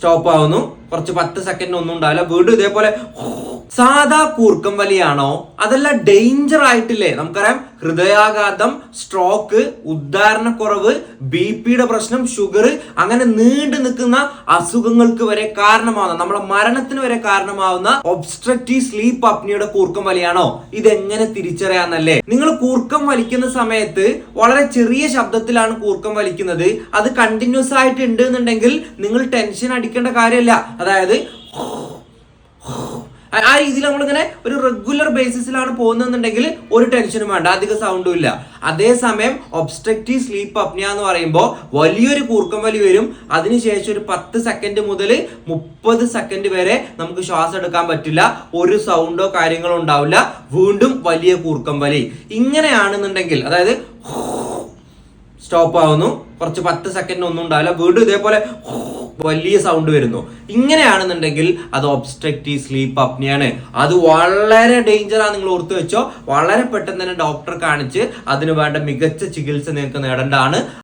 Stop ആവുന്നു. കുറച്ച് 10 second ഒന്നും ഉണ്ടാവില്ല. വീണ്ടും ഇതേപോലെ. സാധാ കൂർക്കം വലിയാണോ അതല്ല ഡേഞ്ചർ ആയിട്ടില്ലേ? നമുക്കറിയാം ഹൃദയാഘാതം, സ്ട്രോക്ക്, ഉദ്ധാരണക്കുറവ്, ബിപിയുടെ പ്രശ്നം, ഷുഗർ, അങ്ങനെ നീണ്ടു നിൽക്കുന്ന അസുഖങ്ങൾക്ക് വരെ കാരണമാവുന്ന, നമ്മളെ മരണത്തിന് വരെ കാരണമാവുന്ന ഒബ്സ്ട്രക്റ്റീവ് സ്ലീപ്പ് അപ്നിയുടെ കൂർക്കം വലിയാണോ? ഇതെങ്ങനെ തിരിച്ചറിയാന്നല്ലേ? നിങ്ങൾ കൂർക്കം വലിക്കുന്ന സമയത്ത് വളരെ ചെറിയ ശബ്ദത്തിലാണ് കൂർക്കം വലിക്കുന്നത്. അത് കണ്ടിന്യൂസ് ആയിട്ട് ഉണ്ട് എന്നുണ്ടെങ്കിൽ നിങ്ങൾ ടെൻഷൻ അടിക്കേണ്ട കാര്യമില്ല. അതായത് ആ രീതിയിൽ നമ്മളിങ്ങനെ ഒരു റെഗുലർ ബേസിസിലാണ് പോകുന്നതെന്നുണ്ടെങ്കിൽ ഒരു ടെൻഷനും വേണ്ട, അധിക സൗണ്ടും ഇല്ല. അതേസമയം ഒബ്സ്ട്രക്റ്റീവ് സ്ലീപ്പ് അപ്നിയ എന്ന് പറയുമ്പോൾ വലിയൊരു കൂർക്കം വലി വരും. അതിനുശേഷം ഒരു 10 സെക്കൻഡ് മുതൽ 30 സെക്കൻഡ് വരെ നമുക്ക് ശ്വാസം എടുക്കാൻ പറ്റില്ല, ഒരു സൗണ്ടോ കാര്യങ്ങളോ ഉണ്ടാവില്ല. വീണ്ടും വലിയ കൂർക്കം വലി. ഇങ്ങനെയാണെന്നുണ്ടെങ്കിൽ, അതായത് സ്റ്റോപ്പ് ആവുന്നു, കുറച്ച് 10 സെക്കൻഡ് ഒന്നും ഉണ്ടാവില്ല, വീണ്ടും ഇതേപോലെ വലിയ സൗണ്ട് വരുന്നു. ഇങ്ങനെയാണെന്നുണ്ടെങ്കിൽ അത് ഒബ്സ്ട്രക്റ്റീവ് സ്ലീപ്പ് അപ്നിയാണ്. അത് വളരെ ഡേഞ്ചറാണ്. നിങ്ങൾ ഓർത്ത് വെച്ചോ. വളരെ പെട്ടെന്ന് തന്നെ ഡോക്ടറെ കാണിച്ച് അതിന് വേണ്ട മികച്ച ചികിത്സ നിങ്ങൾക്ക് നേടേണ്ടതാണ്.